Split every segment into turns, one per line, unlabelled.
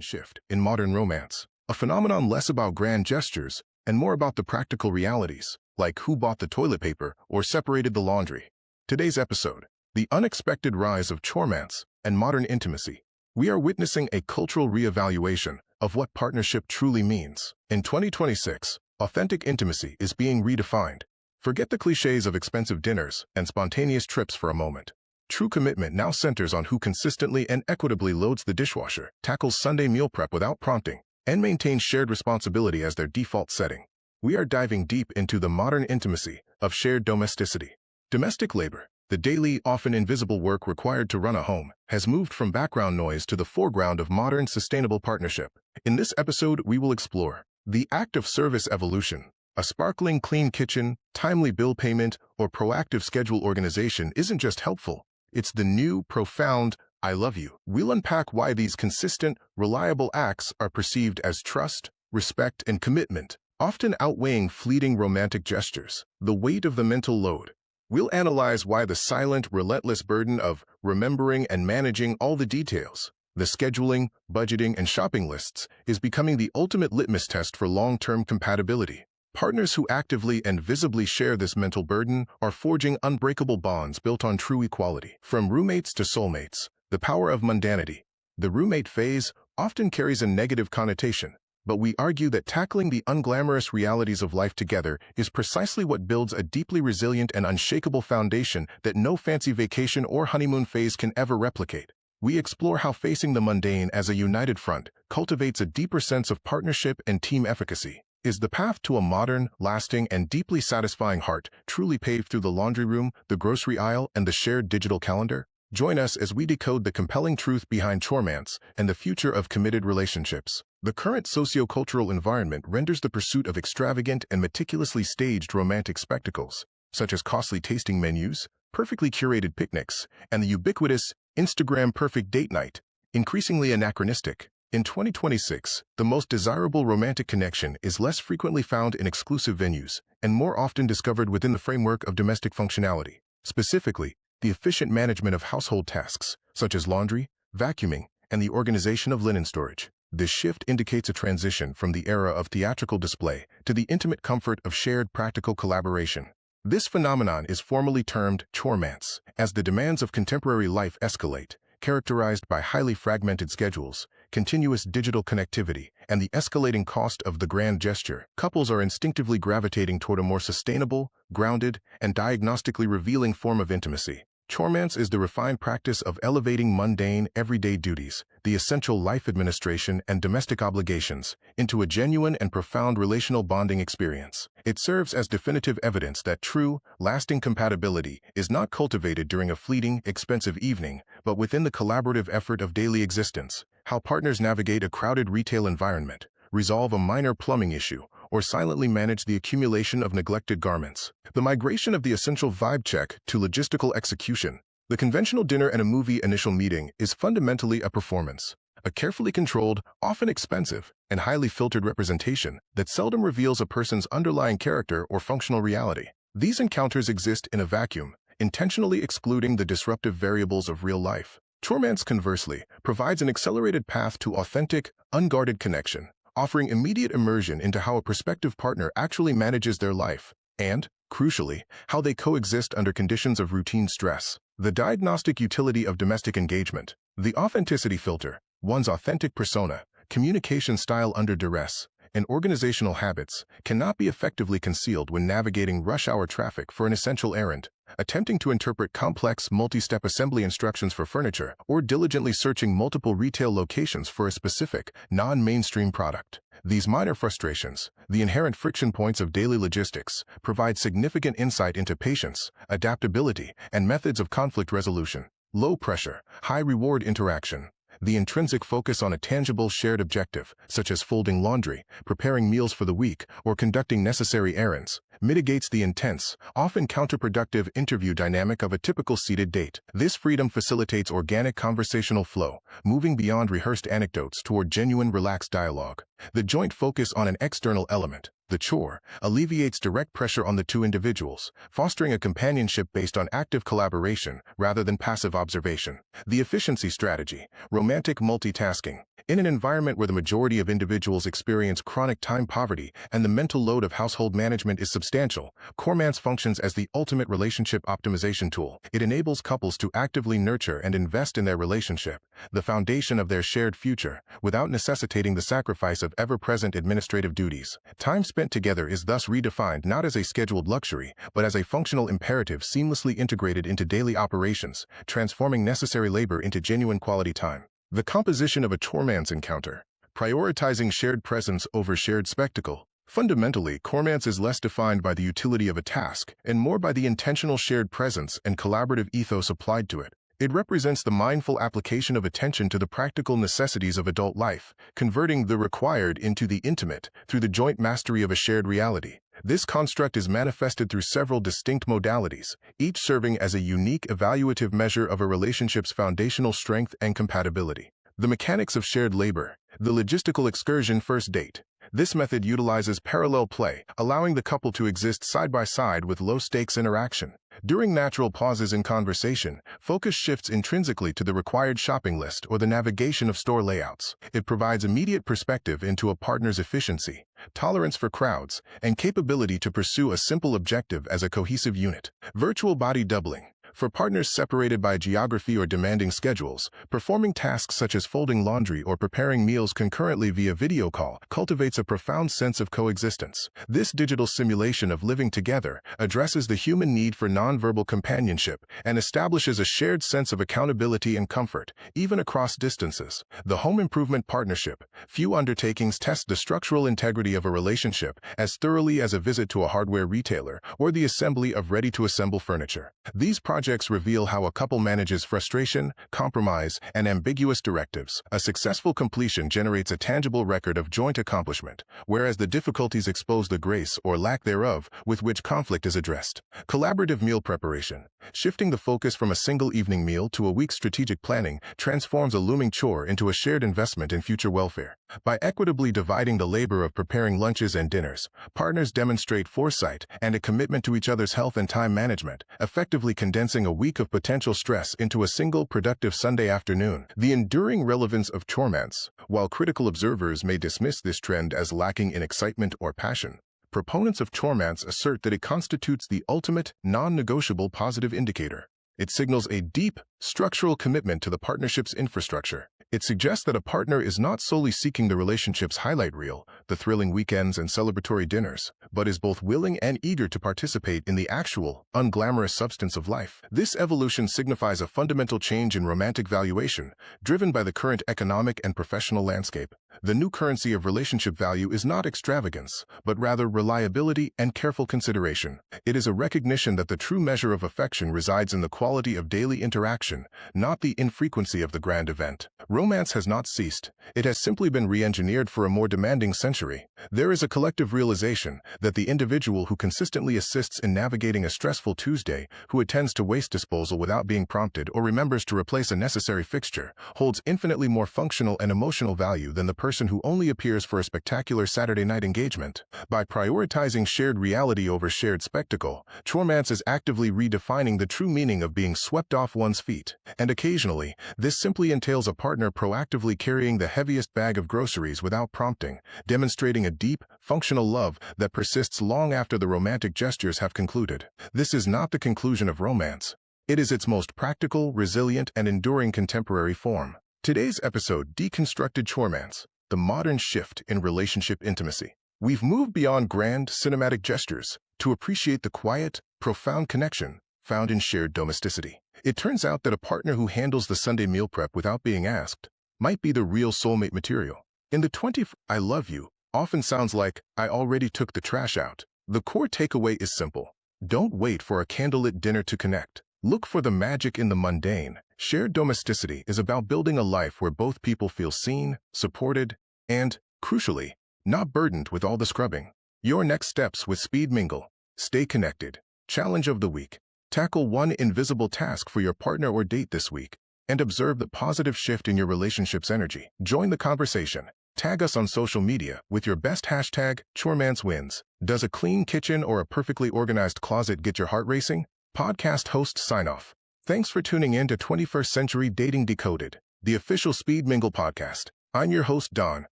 shift in modern romance, a phenomenon less about grand gestures and more about the practical realities, like who bought the toilet paper or separated the laundry. Today's episode, the unexpected rise of choremance and modern intimacy. We are witnessing a cultural reevaluation of what partnership truly means. In 2026, authentic intimacy is being redefined. Forget the cliches of expensive dinners and spontaneous trips for a moment. True commitment now centers on who consistently and equitably loads the dishwasher, tackles Sunday meal prep without prompting, and maintains shared responsibility as their default setting. We are diving deep into the modern intimacy of shared domesticity. Domestic labor, the daily, often invisible work required to run a home, has moved from background noise to the foreground of modern, sustainable partnership. In this episode, we will explore the act of service evolution. A sparkling clean kitchen, timely bill payment, or proactive schedule organization isn't just helpful. It's the new, profound, I love you. We'll unpack why these consistent, reliable acts are perceived as trust, respect, and commitment, often outweighing fleeting romantic gestures. The weight of the mental load. We'll analyze why the silent, relentless burden of remembering and managing all the details, the scheduling, budgeting, and shopping lists, is becoming the ultimate litmus test for long-term compatibility. Partners who actively and visibly share this mental burden are forging unbreakable bonds built on true equality. From roommates to soulmates, the power of mundanity. The roommate phase often carries a negative connotation, but we argue that tackling the unglamorous realities of life together is precisely what builds a deeply resilient and unshakable foundation that no fancy vacation or honeymoon phase can ever replicate. We explore how facing the mundane as a united front cultivates a deeper sense of partnership and team efficacy. Is the path to a modern, lasting, and deeply satisfying heart truly paved through the laundry room, the grocery aisle, and the shared digital calendar? Join us as we decode the compelling truth behind choremance and the future of committed relationships. The current socio-cultural environment renders the pursuit of extravagant and meticulously staged romantic spectacles, such as costly tasting menus, perfectly curated picnics, and the ubiquitous Instagram perfect date night, increasingly anachronistic. In 2026, the most desirable romantic connection is less frequently found in exclusive venues and more often discovered within the framework of domestic functionality, specifically, the efficient management of household tasks, such as laundry, vacuuming, and the organization of linen storage. This shift indicates a transition from the era of theatrical display to the intimate comfort of shared practical collaboration. This phenomenon is formally termed choremance, as the demands of contemporary life escalate, characterized by highly fragmented schedules, continuous digital connectivity, and the escalating cost of the grand gesture. Couples are instinctively gravitating toward a more sustainable, grounded, and diagnostically revealing form of intimacy. Choremance is the refined practice of elevating mundane, everyday duties, the essential life administration and domestic obligations, into a genuine and profound relational bonding experience. It serves as definitive evidence that true, lasting compatibility is not cultivated during a fleeting, expensive evening, but within the collaborative effort of daily existence. How partners navigate a crowded retail environment, resolve a minor plumbing issue, or silently manage the accumulation of neglected garments. The migration of the essential vibe check to logistical execution. The conventional dinner and a movie initial meeting is fundamentally a performance, a carefully controlled, often expensive, and highly filtered representation that seldom reveals a person's underlying character or functional reality. These encounters exist in a vacuum, intentionally excluding the disruptive variables of real life. Choremance, conversely, provides an accelerated path to authentic, unguarded connection, offering immediate immersion into how a prospective partner actually manages their life, and, crucially, how they coexist under conditions of routine stress. The diagnostic utility of domestic engagement. The authenticity filter, one's authentic persona, communication style under duress, and organizational habits cannot be effectively concealed when navigating rush-hour traffic for an essential errand, attempting to interpret complex multi-step assembly instructions for furniture, or diligently searching multiple retail locations for a specific, non-mainstream product. These minor frustrations, the inherent friction points of daily logistics, provide significant insight into patience, adaptability, and methods of conflict resolution. Low pressure, high reward interaction. The intrinsic focus on a tangible shared objective, such as folding laundry, preparing meals for the week, or conducting necessary errands, mitigates the intense, often counterproductive interview dynamic of a typical seated date. This freedom facilitates organic conversational flow, moving beyond rehearsed anecdotes toward genuine, relaxed dialogue. The joint focus on an external element, the chore, alleviates direct pressure on the two individuals, fostering a companionship based on active collaboration rather than passive observation. The efficiency strategy, romantic multitasking. In an environment where the majority of individuals experience chronic time poverty and the mental load of household management is substantial, Choremance functions as the ultimate relationship optimization tool. It enables couples to actively nurture and invest in their relationship, the foundation of their shared future, without necessitating the sacrifice of ever-present administrative duties. Time spent together is thus redefined not as a scheduled luxury, but as a functional imperative seamlessly integrated into daily operations, transforming necessary labor into genuine quality time. The composition of a Choremance encounter. Prioritizing shared presence over shared spectacle. Fundamentally, Choremance is less defined by the utility of a task and more by the intentional shared presence and collaborative ethos applied to it. It represents the mindful application of attention to the practical necessities of adult life, converting the required into the intimate through the joint mastery of a shared reality. This construct is manifested through several distinct modalities, each serving as a unique evaluative measure of a relationship's foundational strength and compatibility. The mechanics of shared labor. The logistical excursion first date. This method utilizes parallel play, allowing the couple to exist side by side with low-stakes interaction. During natural pauses in conversation, focus shifts intrinsically to the required shopping list or the navigation of store layouts. It provides immediate perspective into a partner's efficiency, tolerance for crowds, and capability to pursue a simple objective as a cohesive unit. Virtual body doubling. For partners separated by geography or demanding schedules, performing tasks such as folding laundry or preparing meals concurrently via video call cultivates a profound sense of coexistence. This digital simulation of living together addresses the human need for nonverbal companionship and establishes a shared sense of accountability and comfort, even across distances. The home improvement partnership. Few undertakings test the structural integrity of a relationship as thoroughly as a visit to a hardware retailer or the assembly of ready-to-assemble furniture. These projects reveal how a couple manages frustration, compromise, and ambiguous directives. A successful completion generates a tangible record of joint accomplishment, whereas the difficulties expose the grace or lack thereof with which conflict is addressed. Collaborative meal preparation. Shifting the focus from a single evening meal to a week's strategic planning transforms a looming chore into a shared investment in future welfare. By equitably dividing the labor of preparing lunches and dinners, partners demonstrate foresight and a commitment to each other's health and time management, effectively condensing a week of potential stress into a single productive Sunday afternoon. The enduring relevance of Choremance. While critical observers may dismiss this trend as lacking in excitement or passion, proponents of Choremance assert that it constitutes the ultimate, non-negotiable positive indicator. It signals a deep, structural commitment to the partnership's infrastructure. It suggests that a partner is not solely seeking the relationship's highlight reel, the thrilling weekends and celebratory dinners, but is both willing and eager to participate in the actual, unglamorous substance of life. This evolution signifies a fundamental change in romantic valuation, driven by the current economic and professional landscape. The new currency of relationship value is not extravagance, but rather reliability and careful consideration. It is a recognition that the true measure of affection resides in the quality of daily interaction, not the infrequency of the grand event. Romance has not ceased. It has simply been re-engineered for a more demanding century. There is a collective realization that the individual who consistently assists in navigating a stressful Tuesday, who attends to waste disposal without being prompted or remembers to replace a necessary fixture, holds infinitely more functional and emotional value than the person who only appears for a spectacular Saturday night engagement. By prioritizing shared reality over shared spectacle, Choremance is actively redefining the true meaning of being swept off one's feet. And occasionally, this simply entails a partner proactively carrying the heaviest bag of groceries without prompting, demonstrating a deep, functional love that persists long after the romantic gestures have concluded. This is not the conclusion of romance. It is its most practical, resilient, and enduring contemporary form. Today's episode deconstructed Choremance, the modern shift in relationship intimacy. We've moved beyond grand, cinematic gestures to appreciate the quiet, profound connection found in shared domesticity. It turns out that a partner who handles the Sunday meal prep without being asked might be the real soulmate material. In the 20s, I love you often sounds like, I already took the trash out. The core takeaway is simple. Don't wait for a candlelit dinner to connect. Look for the magic in the mundane. Shared domesticity is about building a life where both people feel seen, supported, and, crucially, not burdened with all the scrubbing. Your next steps with Speed Mingle. Stay connected. Challenge of the week. Tackle one invisible task for your partner or date this week and observe the positive shift in your relationship's energy. Join the conversation. Tag us on social media with your best hashtag, Choremance wins. Does a clean kitchen or a perfectly organized closet get your heart racing? Podcast host sign off. Thanks for tuning in to 21st Century Dating Decoded, the official Speed Mingle podcast. I'm your host, Don,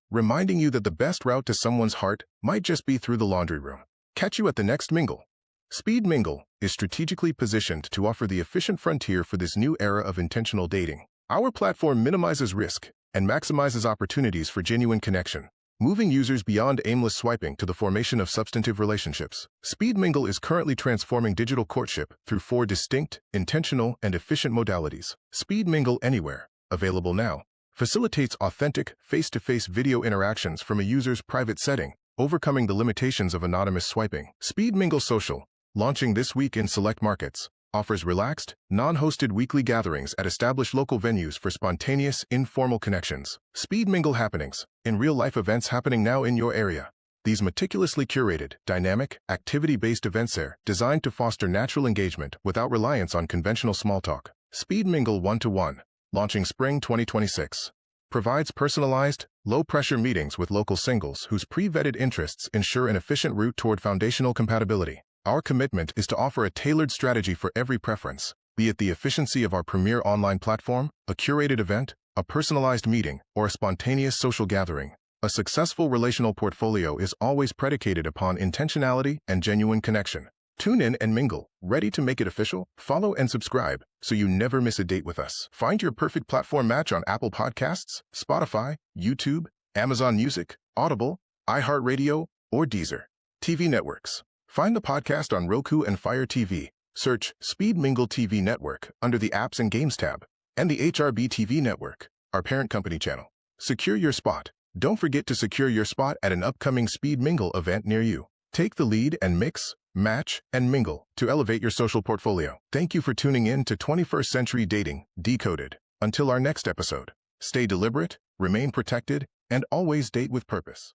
reminding you that the best route to someone's heart might just be through the laundry room. Catch you at the next Mingle. Speed Mingle is strategically positioned to offer the efficient frontier for this new era of intentional dating. Our platform minimizes risk and maximizes opportunities for genuine connection, moving users beyond aimless swiping to the formation of substantive relationships. Speed Mingle is currently transforming digital courtship through 4 distinct, intentional, and efficient modalities. Speed Mingle Anywhere, available now, facilitates authentic, face-to-face video interactions from a user's private setting, overcoming the limitations of anonymous swiping. Speed Mingle Social, launching this week in select markets, offers relaxed, non-hosted weekly gatherings at established local venues for spontaneous, informal connections. Speed Mingle Happenings, in real-life events happening now in your area. These meticulously curated, dynamic, activity-based events are designed to foster natural engagement without reliance on conventional small talk. Speed Mingle One-to-One, launching spring 2026, provides personalized, low-pressure meetings with local singles whose pre-vetted interests ensure an efficient route toward foundational compatibility. Our commitment is to offer a tailored strategy for every preference, be it the efficiency of our premier online platform, a curated event, a personalized meeting, or a spontaneous social gathering. A successful relational portfolio is always predicated upon intentionality and genuine connection. Tune in and mingle. Ready to make it official? Follow and subscribe so you never miss a date with us. Find your perfect platform match on Apple Podcasts, Spotify, YouTube, Amazon Music, Audible, iHeartRadio, or Deezer. TV networks. Find the podcast on Roku and Fire TV. Search Speed Mingle TV Network under the Apps and Games tab, and the HRB TV Network, our parent company channel. Secure your spot. Don't forget to secure your spot at an upcoming Speed Mingle event near you. Take the lead and mix, match, and mingle to elevate your social portfolio. Thank you for tuning in to 21st Century Dating Decoded. Until our next episode, stay deliberate, remain protected, and always date with purpose.